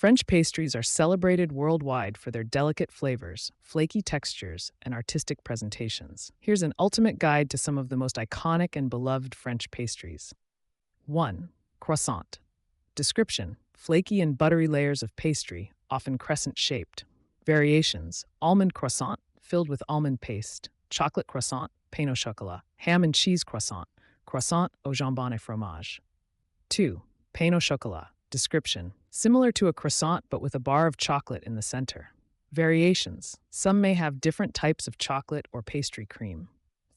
French pastries are celebrated worldwide for their delicate flavors, flaky textures, and artistic presentations. Here's an ultimate guide to some of the most iconic and beloved French pastries. 1. Croissant. Description: flaky and buttery layers of pastry, often crescent-shaped. Variations: almond croissant, filled with almond paste; chocolate croissant, pain au chocolat; ham and cheese croissant, croissant au jambon et fromage. 2. Pain au chocolat. Description: similar to a croissant but with a bar of chocolate in the center. Variations: some may have different types of chocolate or pastry cream.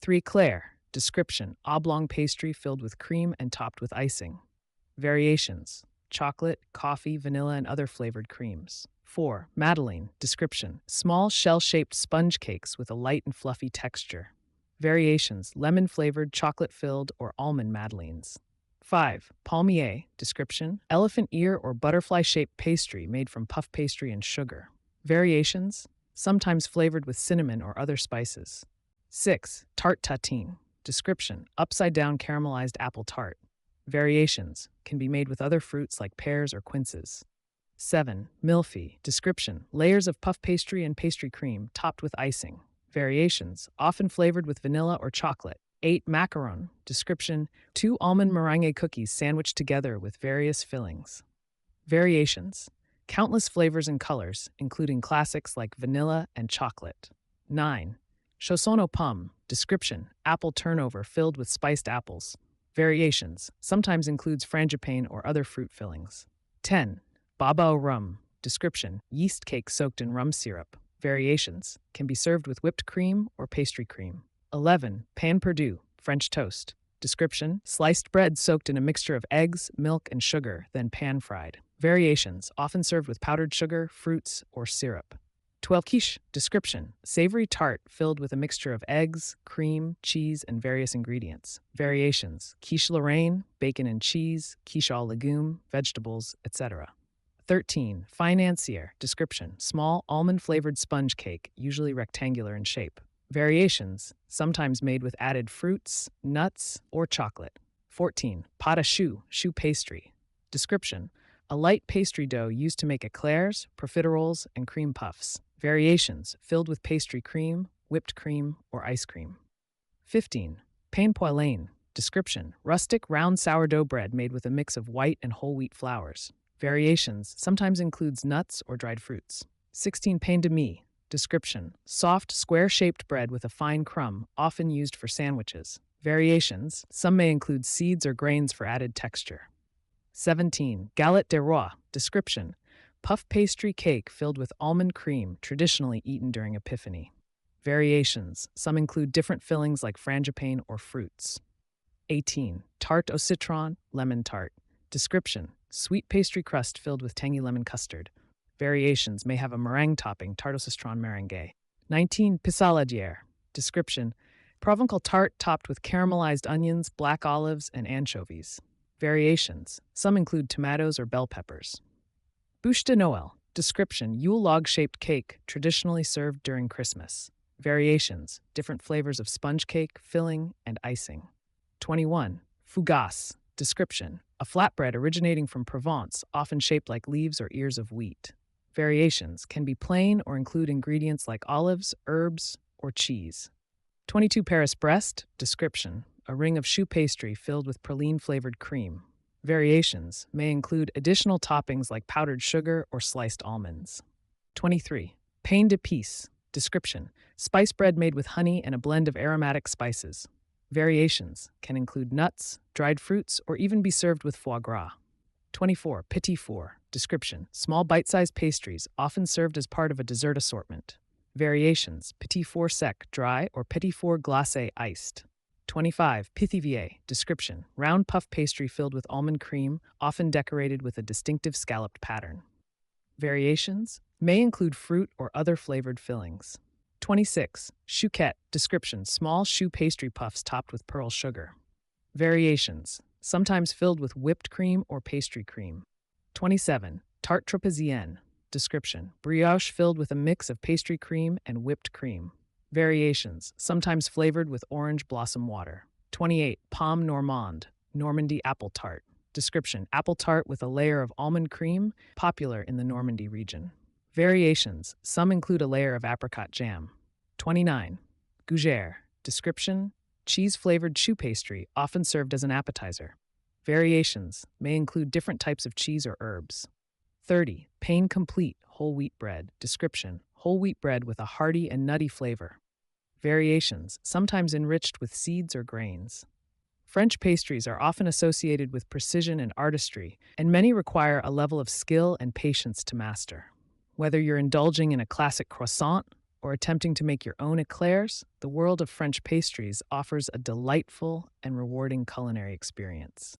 3. Éclair. Description: oblong pastry filled with cream and topped with icing. Variations: chocolate, coffee, vanilla, and other flavored creams. 4. Madeleine. Description: small shell-shaped sponge cakes with a light and fluffy texture. Variations: lemon-flavored, chocolate-filled, or almond madeleines. 5. Palmier. Description: elephant ear or butterfly-shaped pastry made from puff pastry and sugar. Variations: sometimes flavored with cinnamon or other spices. 6. Tarte tatin. Description: upside-down caramelized apple tart. Variations: can be made with other fruits like pears or quinces. 7. Millefeuille. Description: layers of puff pastry and pastry cream topped with icing. Variations: often flavored with vanilla or chocolate. 8. Macaron. Description: 2 almond meringue cookies sandwiched together with various fillings. Variations: countless flavors and colors, including classics like vanilla and chocolate. 9. Chausson aux pommes. Description: apple turnover filled with spiced apples. Variations: sometimes includes frangipane or other fruit fillings. 10. Baba au rhum. Description: yeast cake soaked in rum syrup. Variations: can be served with whipped cream or pastry cream. 11. Pain perdu, French toast. Description: sliced bread soaked in a mixture of eggs, milk, and sugar, then pan-fried. Variations: often served with powdered sugar, fruits, or syrup. 12. Quiche. Description: savory tart filled with a mixture of eggs, cream, cheese, and various ingredients. Variations: quiche Lorraine, bacon and cheese, quiche aux légumes, vegetables, etc. 13. Financier. Description: small almond-flavored sponge cake, usually rectangular in shape. Variations: sometimes made with added fruits, nuts, or chocolate. 14. Pâte à choux pastry. Description: a light pastry dough used to make éclairs, profiteroles, and cream puffs. Variations: filled with pastry cream, whipped cream, or ice cream. 15. Pain poêlée. Description: rustic, round sourdough bread made with a mix of white and whole wheat flours. Variations: sometimes includes nuts or dried fruits. 16. Pain de mie. Description: soft, square-shaped bread with a fine crumb, often used for sandwiches. Variations: some may include seeds or grains for added texture. 17. Galette des rois. Description: puff pastry cake filled with almond cream, traditionally eaten during Epiphany. Variations: some include different fillings like frangipane or fruits. 18. Tarte au citron, lemon tart. Description: sweet pastry crust filled with tangy lemon custard. Variations may have a meringue topping, tarte au citron meringue. 19. Pissaladière. Description: Provençal tart topped with caramelized onions, black olives, and anchovies. Variations: some include tomatoes or bell peppers. Bûche de Noël. Description: Yule log-shaped cake, traditionally served during Christmas. Variations: different flavors of sponge cake, filling, and icing. 21. Fougasse. Description: a flatbread originating from Provence, often shaped like leaves or ears of wheat. Variations: can be plain or include ingredients like olives, herbs, or cheese. 22. Paris Brest. Description: a ring of choux pastry filled with praline-flavored cream. Variations may include additional toppings like powdered sugar or sliced almonds. 23. Pain d'épices. Description: spice bread made with honey and a blend of aromatic spices. Variations can include nuts, dried fruits, or even be served with foie gras. 24. Petit four. Description: small bite-sized pastries, often served as part of a dessert assortment. Variations: petit four sec, dry, or petit four glacé, iced. 25. Pithivier. Description: round puff pastry filled with almond cream, often decorated with a distinctive scalloped pattern. Variations may include fruit or other flavored fillings. 26. Chocolat. Description: small choux pastry puffs topped with pearl sugar. Variations: sometimes filled with whipped cream or pastry cream. 27. Tarte trapezienne. Description: brioche filled with a mix of pastry cream and whipped cream. Variations: sometimes flavored with orange blossom water. 28. Pomme normande, Normandy apple tart. Description: apple tart with a layer of almond cream, popular in the Normandy region. Variations: some include a layer of apricot jam. 29. Gougere. Description: cheese-flavored choux pastry, often served as an appetizer. Variations may include different types of cheese or herbs. 30. Pain complete whole wheat bread. Description: whole wheat bread with a hearty and nutty flavor. Variations, sometimes enriched with seeds or grains. French pastries are often associated with precision and artistry, and many require a level of skill and patience to master. Whether you're indulging in a classic croissant or attempting to make your own éclairs, the world of French pastries offers a delightful and rewarding culinary experience.